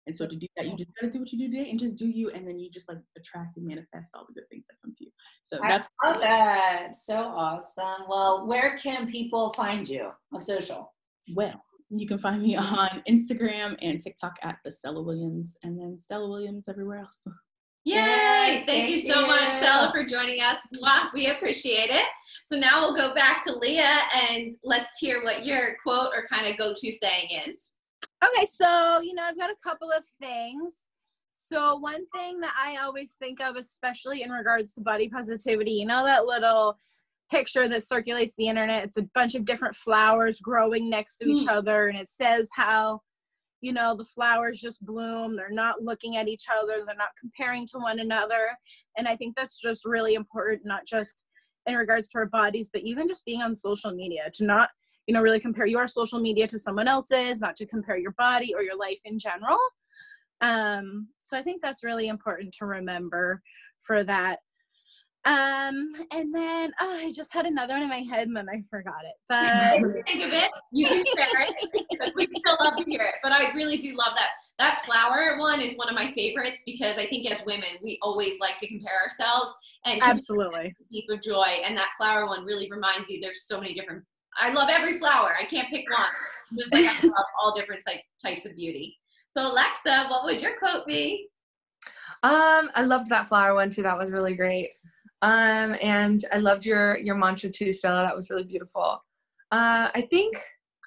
And so to do that, you just got to do what you do today and just do you. And then you just like attract and manifest all the good things that come to you. So that's that. So awesome. Well, where can people find you on social? Well, you can find me on Instagram and TikTok at the Stella Williams, and then Stella Williams everywhere else. Yay! Thank you so much, Stella, for joining us. We appreciate it. So now we'll go back to Leah, and let's hear what your quote or kind of go-to saying is. Okay, so, I've got a couple of things. So one thing that I always think of, especially in regards to body positivity, you know, that little picture that circulates the internet, it's a bunch of different flowers growing next to each other, and it says how, you know, the flowers just bloom, they're not looking at each other, they're not comparing to one another. And I think that's just really important, not just in regards to our bodies, but even just being on social media, to not, you know, really compare your social media to someone else's, not to compare your body or your life in general. So I think that's really important to remember for that. And then I just had another one in my head and then I forgot it. But if you think of it, you can share it because we still love to hear it. But I really do love that. That flower one is one of my favorites because I think as women we always like to compare ourselves and absolutely deep of joy. And that flower one really reminds you there's so many different. I love every flower. I can't pick one. Just like I love all different types of beauty. So Alexa, what would your quote be? I loved that flower one too. That was really great. And I loved your mantra too, Stella. That was really beautiful. I think,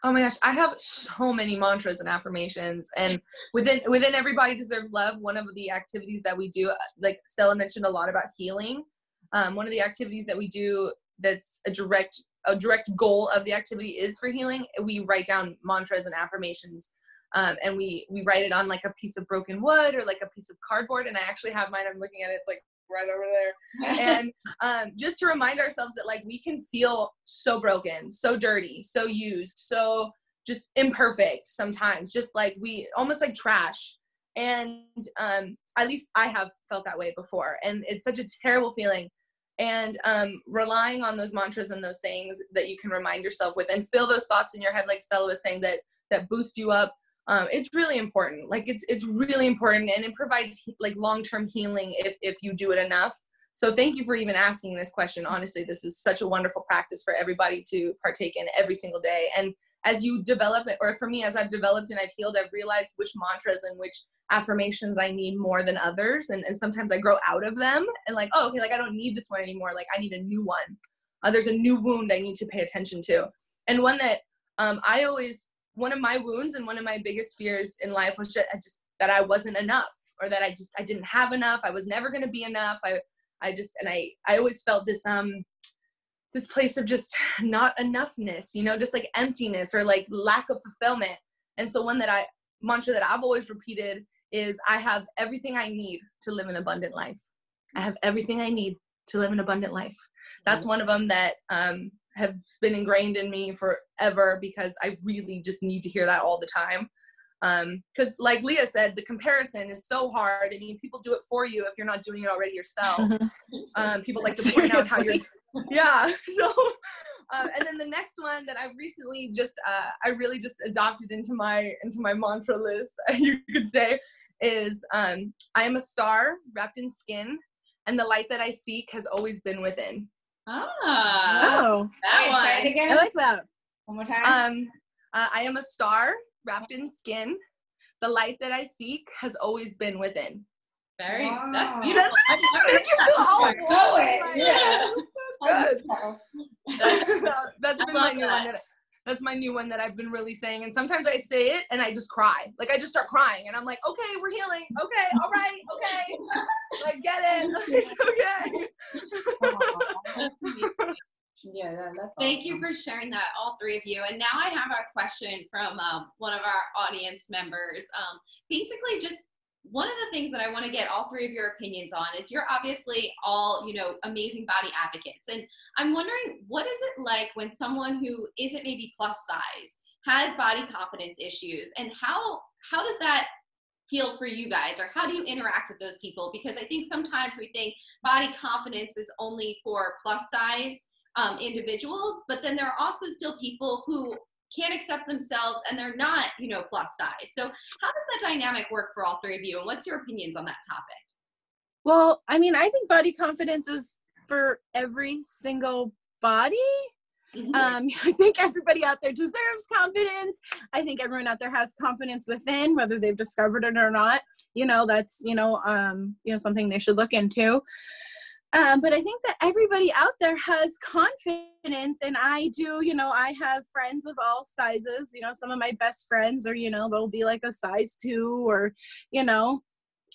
oh my gosh, I have so many mantras and affirmations, and within Everybody Deserves Love, one of the activities that we do, like Stella mentioned a lot about healing. One of the activities that we do that's a direct goal of the activity is for healing. We write down mantras and affirmations. And we write it on like a piece of broken wood or like a piece of cardboard. And I actually have mine. I'm looking at it. It's like right over there. And just to remind ourselves that like we can feel so broken, so dirty, so used, so just imperfect sometimes, just like we almost like trash. And at least I have felt that way before. And it's such a terrible feeling. And relying on those mantras and those sayings that you can remind yourself with and feel those thoughts in your head, like Stella was saying, that boost you up. It's really important. Like it's really important, and it provides like long-term healing if you do it enough. So thank you for even asking this question. Honestly, this is such a wonderful practice for everybody to partake in every single day. And as you develop it, or for me, as I've developed and I've healed, I've realized which mantras and which affirmations I need more than others. And sometimes I grow out of them and like, oh, okay, like I don't need this one anymore. Like I need a new one. There's a new wound I need to pay attention to. And one that one of my wounds and one of my biggest fears in life was just that I wasn't enough, or that I didn't have enough. I was never going to be enough. I always felt this place of just not enoughness, you know, just like emptiness or like lack of fulfillment. And so mantra that I've always repeated is I have everything I need to live an abundant life. I have everything I need to live an abundant life. That's one of them that, have been ingrained in me forever because I really just need to hear that all the time. Because like Leah said, the comparison is so hard. I mean, people do it for you if you're not doing it already yourself. People like to point out how you're, yeah. So, and then the next one that I recently I really just adopted into my mantra list, you could say, is I am a star wrapped in skin, and the light that I seek has always been within. Oh, that one. Say it again. I like that. One more time. I am a star wrapped in skin. The light that I seek has always been within. That's beautiful. Doesn't it just make you feel all warm? Yeah. Good. That's been my new one. That's my new one that I've been really saying. And sometimes I say it and I just cry. Like I just start crying and I'm like, okay, we're healing. Okay, all right, okay. Like get it. Okay. Yeah, that's awesome. Thank you for sharing that, all three of you. And now I have a question from one of our audience members. Basically, just one of the things that I want to get all three of your opinions on is you're obviously all, you know, amazing body advocates. And I'm wondering, what is it like when someone who isn't maybe plus size has body confidence issues, and how does that feel for you guys, or how do you interact with those people? Because I think sometimes we think body confidence is only for plus size individuals, but then there are also still people who can't accept themselves and they're not, you know, plus size. So how does that dynamic work for all three of you, and what's your opinions on that topic? Well, I mean, I think body confidence is for every single body. I think everybody out there deserves confidence. I think everyone out there has confidence within, whether they've discovered it or not. You know, that's, something they should look into. But I think that everybody out there has confidence, and I do, I have friends of all sizes. Some of my best friends are, they'll be like a size 2 or,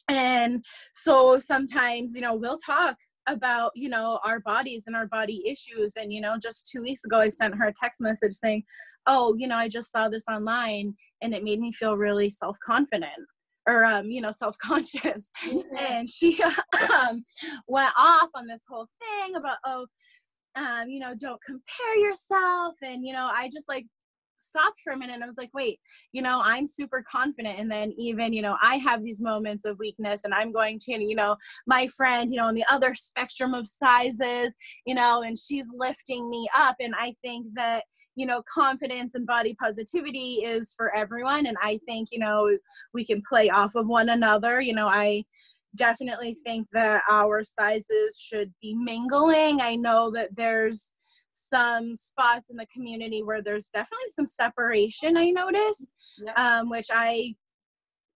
And so sometimes, you know, we'll talk about, you know, our bodies and our body issues. And, you know, just 2 weeks ago, I sent her a text message saying, oh, you know, I just saw this online and it made me feel really self-confident or, you know, self-conscious. And she went off on this whole thing about, you know, don't compare yourself. And, you know, I just like stopped for a minute and I was like, wait, you know, I'm super confident. And then even, you know, I have these moments of weakness and I'm going to, you know, my friend, you know, on the other spectrum of sizes, you know, and she's lifting me up. And I think that, you know, confidence and body positivity is for everyone. And I think, you know, we can play off of one another. You know, I definitely think that our sizes should be mingling. I know that there's some spots in the community where there's definitely some separation, I noticed, which I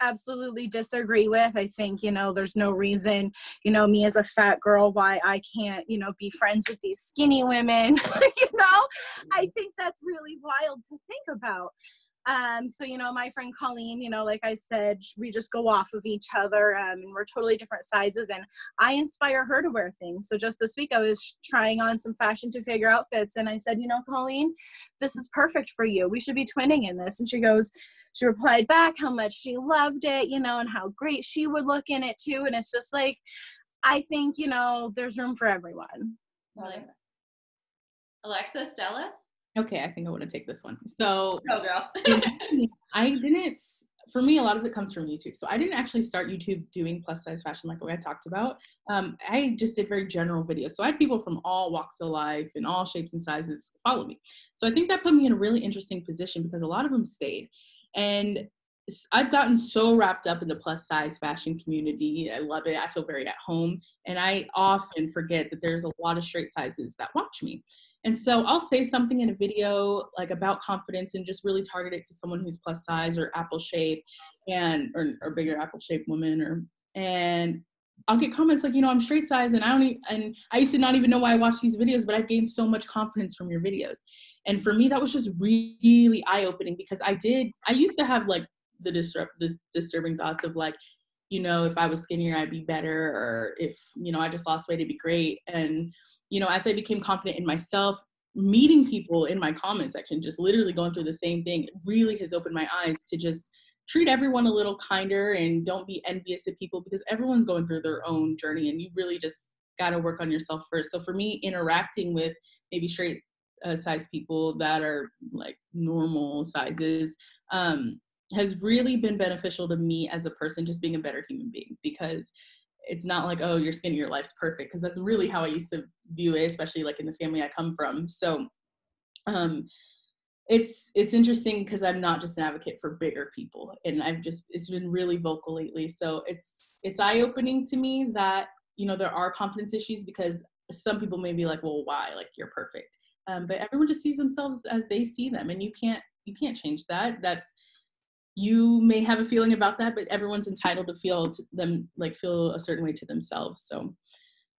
absolutely disagree with. I think, you know, there's no reason, you know, me as a fat girl, why I can't, you know, be friends with these skinny women. You know, I think that's really wild to think about. So, you know, my friend Colleen, you know, like I said, we just go off of each other, and we're totally different sizes, and I inspire her to wear things. So just this week I was trying on some fashion to figure outfits, and I said, you know, Colleen, this is perfect for you. We should be twinning in this. And she replied back how much she loved it, you know, and how great she would look in it too. And it's just like, I think, you know, there's room for everyone. Like, Alexa, Stella? Okay, I think I want to take this one. So, Go girl. For me, a lot of it comes from YouTube. So I didn't actually start YouTube doing plus size fashion like the way I talked about. I just did very general videos. So I had people from all walks of life and all shapes and sizes follow me. So I think that put me in a really interesting position because a lot of them stayed. And I've gotten so wrapped up in the plus size fashion community. I love it. I feel very at home. And I often forget that there's a lot of straight sizes that watch me. And so I'll say something in a video like about confidence and just really target it to someone who's plus size or apple shape or bigger apple shaped woman and I'll get comments like, you know, I'm straight size and I used to not even know why I watch these videos, but I've gained so much confidence from your videos. And for me, that was just really eye-opening because I used to have like this disturbing thoughts of like, you know, if I was skinnier, I'd be better, or if, you know, I just lost weight, it'd be great. And you know, as I became confident in myself, meeting people in my comment section, just literally going through the same thing, really has opened my eyes to just treat everyone a little kinder and don't be envious of people because everyone's going through their own journey and you really just got to work on yourself first. So for me, interacting with maybe straight size people that are like normal sizes has really been beneficial to me as a person, just being a better human being, because it's not like, oh, you're skinny, your life's perfect, because that's really how I used to view it, especially like in the family I come from. So it's interesting because I'm not just an advocate for bigger people, and it's been really vocal lately. So it's eye-opening to me that, you know, there are confidence issues because some people may be like, well, why? Like, you're perfect. But everyone just sees themselves as they see them, and you can't change that. You may have a feeling about that, but everyone's entitled to feel a certain way to themselves. So,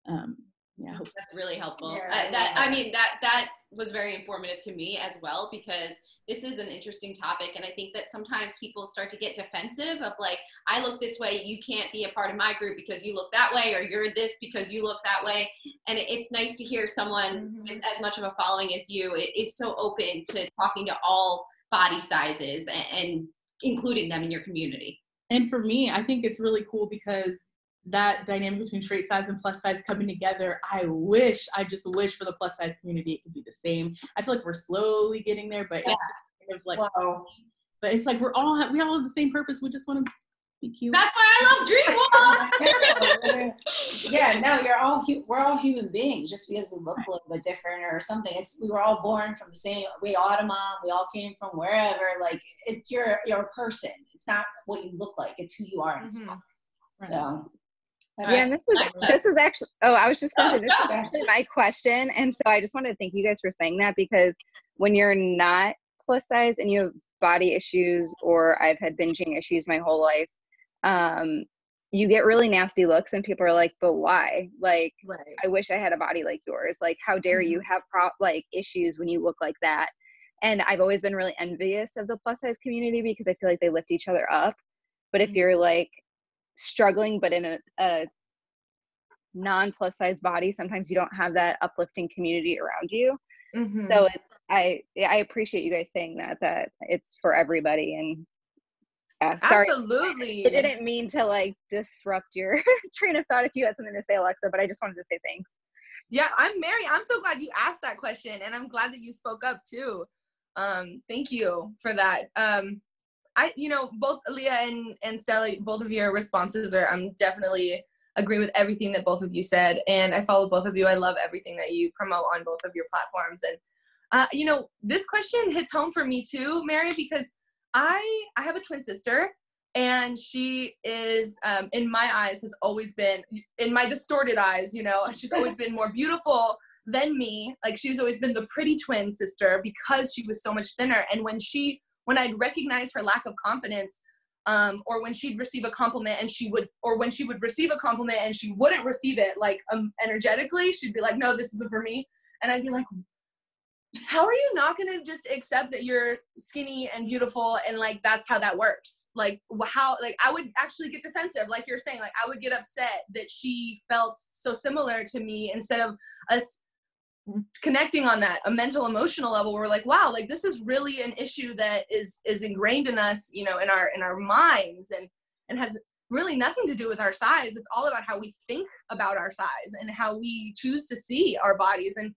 yeah, I hope that's really helpful. Yeah, that was very informative to me as well, because this is an interesting topic. And I think that sometimes people start to get defensive of like, I look this way, you can't be a part of my group because you look that way, or you're this because you look that way. And it's nice to hear someone with as much of a following as you is so open to talking to all body sizes and including them in your community. And for me, I think it's really cool because that dynamic between straight size and plus size coming together, I just wish for the plus size community it could be the same. I feel like we're slowly getting there, but it's like, wow. But it's like we all have the same purpose. We just want to be cute. That's why I love Dreamwalk. Yeah, no, we're all human beings. Just because we look a little bit different or something, we were all born from the same. We Ottoman. We all came from wherever. Like, it's you're a person. It's not what you look like. It's who you are inside. Right. So. Yeah, and this was actually, I was just going to say, this is actually my question. And so I just wanted to thank you guys for saying that, because when you're not plus size and you have body issues, or I've had binging issues my whole life, you get really nasty looks and people are like, but why? Like, right. I wish I had a body like yours. Like, how dare you have issues when you look like that? And I've always been really envious of the plus size community because I feel like they lift each other up. But if you're like struggling, but in a non-plus size body, sometimes you don't have that uplifting community around you. Mm-hmm. So I appreciate you guys saying that it's for everybody. And sorry, Absolutely. I didn't mean to like disrupt your train of thought if you had something to say, Alexa, but I just wanted to say thanks. Yeah, Mary, I'm so glad you asked that question, and I'm glad that you spoke up too. Thank you for that. Both Leah and Stella, both of your responses I'm definitely agree with everything that both of you said, and I follow both of you. I love everything that you promote on both of your platforms. And this question hits home for me too, Mary, because I have a twin sister, and she is, in my eyes, has always been, in my distorted eyes, she's always been more beautiful than me. Like, she's always been the pretty twin sister because she was so much thinner. And when I'd recognize her lack of confidence, or when she'd receive a compliment when she would receive a compliment and she wouldn't receive it, like, energetically, she'd be like, no, this isn't for me. And I'd be like, how are you not going to just accept that you're skinny and beautiful, and like that's how that works? Like, how, like, I would actually get defensive, like you're saying. Like, I would get upset that she felt so similar to me, instead of us connecting on that a mental emotional level. We're like, wow, like this is really an issue that is ingrained in us, in our minds, and has really nothing to do with our size. It's all about how we think about our size and how we choose to see our bodies. And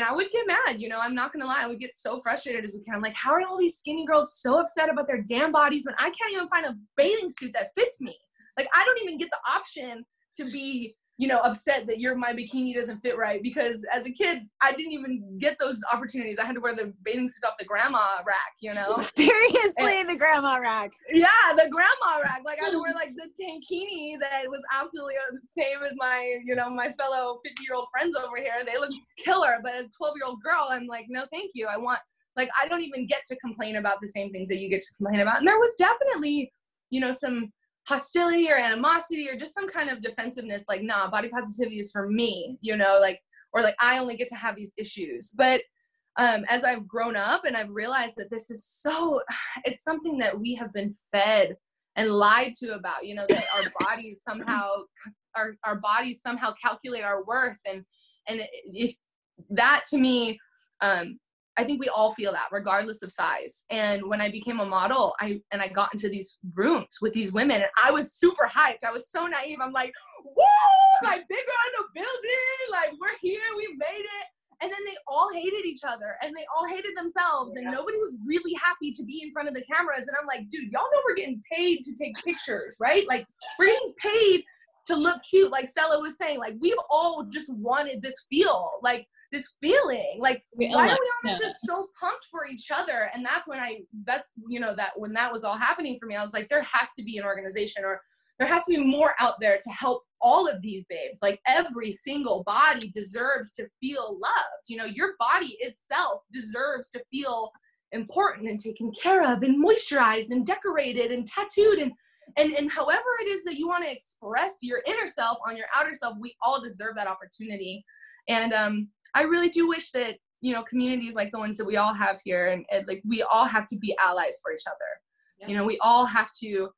I would get mad, I'm not going to lie. I would get so frustrated as a kid. I'm like, how are all these skinny girls so upset about their damn bodies when I can't even find a bathing suit that fits me? Like, I don't even get the option to be, upset that my bikini doesn't fit right, because as a kid, I didn't even get those opportunities. I had to wear the bathing suits off the grandma rack, Seriously, the grandma rack. Yeah, the grandma rack. Like, I had to wear like the tankini that was absolutely the same as my, my fellow 50-year-old friends over here. They looked killer, but as a 12-year-old girl, I'm like, no, thank you. I don't even get to complain about the same things that you get to complain about. And there was definitely, some hostility or animosity or just some kind of defensiveness, like, nah, body positivity is for me, or like I only get to have these issues. But as I've grown up and I've realized that this is it's something that we have been fed and lied to about, that our bodies somehow calculate our worth. And if that, to me, I think we all feel that regardless of size. And when I became a model, I got into these rooms with these women, and I was super hyped. I was so naive. I'm like, woo, like, bigger in the building. Like, we're here, we made it. And then they all hated each other, and they all hated themselves, and nobody was really happy to be in front of the cameras. And I'm like, dude, y'all know we're getting paid to take pictures, right? Like, we're getting paid to look cute. Like Stella was saying, like, we've all just wanted this this feeling, like, why are we all just so pumped for each other? And that's when when that was all happening for me, I was like, there has to be an organization, or there has to be more out there to help all of these babes. Like, every single body deserves to feel loved. Your body itself deserves to feel important and taken care of and moisturized and decorated and tattooed and however it is that you want to express your inner self on your outer self. We all deserve that opportunity. And I really do wish that, communities like the ones that we all have here, and like, we all have to be allies for each other. Yeah. We all have to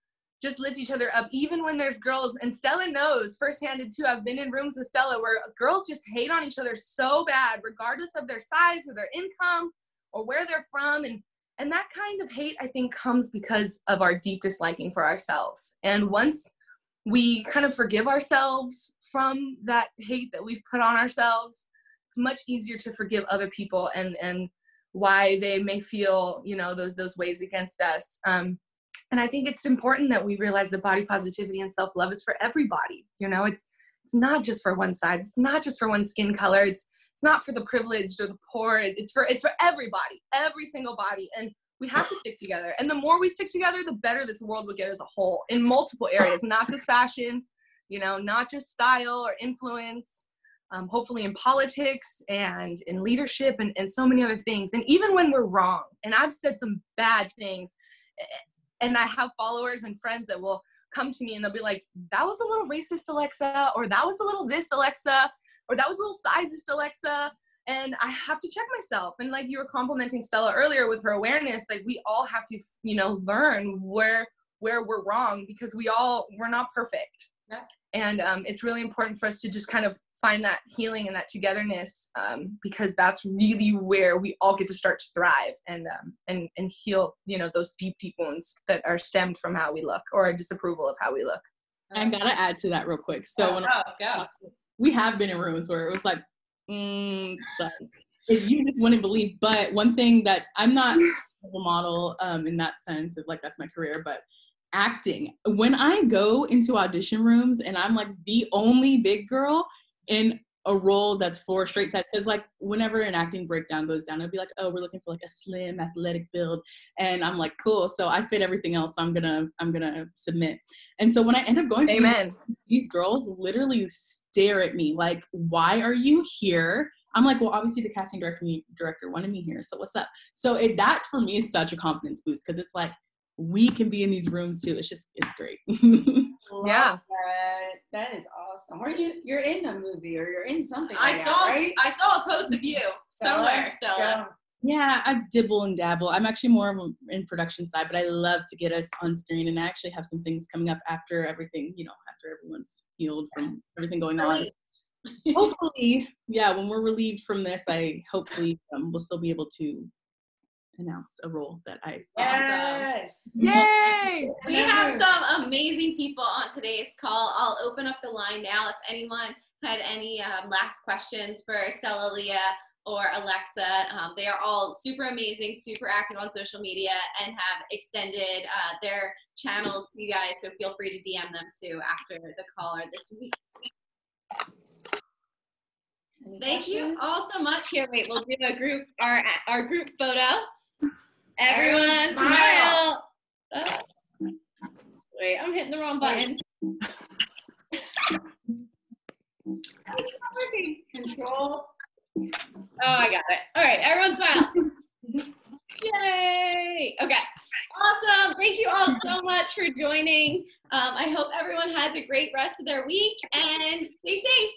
just lift each other up, even when there's girls. And Stella knows firsthand too. I've been in rooms with Stella where girls just hate on each other so bad, regardless of their size or their income or where they're from. And that kind of hate, I think, comes because of our deep disliking for ourselves. And once we kind of forgive ourselves from that hate that we've put on ourselves, it's much easier to forgive other people and why they may feel, those ways against us. And I think it's important that we realize that body positivity and self-love is for everybody. It's not just for one side. It's not just for one skin color. It's not for the privileged or the poor. It's for everybody, every single body. And we have to stick together. And the more we stick together, the better this world will get as a whole, in multiple areas, not just fashion, not just style or influence, hopefully in politics and in leadership and so many other things. And even when we're wrong, and I've said some bad things, and I have followers and friends that will come to me and they'll be like, that was a little racist, Alexa, or that was a little this, Alexa, or that was a little sizist, Alexa. And I have to check myself. And like you were complimenting Stella earlier with her awareness, like, we all have to, learn where where we're wrong, because we're not perfect. Yeah. And it's really important for us to just kind of find that healing and that togetherness, because that's really where we all get to start to thrive and heal, you know, those deep wounds that are stemmed from how we look or a disapproval of how we look. I gotta add to that real quick. So we have been in rooms where it was like, but if you just wouldn't believe. But one thing that I'm not a model in that sense of like that's my career, but acting. When I go into audition rooms and I'm like the only big girl in a role that's for straight sets, because like whenever an acting breakdown goes down, it'll be like, oh, we're looking for like a slim athletic build, and I'm like, cool, so I fit everything else, so I'm gonna submit. And so when I end up going to these girls literally stare at me like, why are you here? I'm like, well, obviously the casting director wanted me here, so what's up? So that for me is such a confidence boost, because it's like, we can be in these rooms too. It's great. Yeah. That is awesome. Or you're in a movie or you're in something. I saw a post of you somewhere, Stella. Yeah, I dibble and dabble. I'm actually more of in production side, but I love to get us on screen, and I actually have some things coming up after everything, you know, after everyone's healed from everything going on. Hopefully, yeah, when we're relieved from this, I hopefully will still be able to announce a role that I Yes. Yay! We have some amazing people on today's call. I'll open up the line now. If anyone had any last questions for Stella, Leah, or Alexa, they are all super amazing, super active on social media, and have extended their channels to you guys. So feel free to DM them too after the call or this week. Thank you all so much. Here, wait, we'll do a group, our group photo. Everyone smile. Wait, I'm hitting the wrong button. Control. Oh, I got it. All right, everyone smile. Yay. Okay. Awesome. Thank you all so much for joining. I hope everyone has a great rest of their week, and stay safe.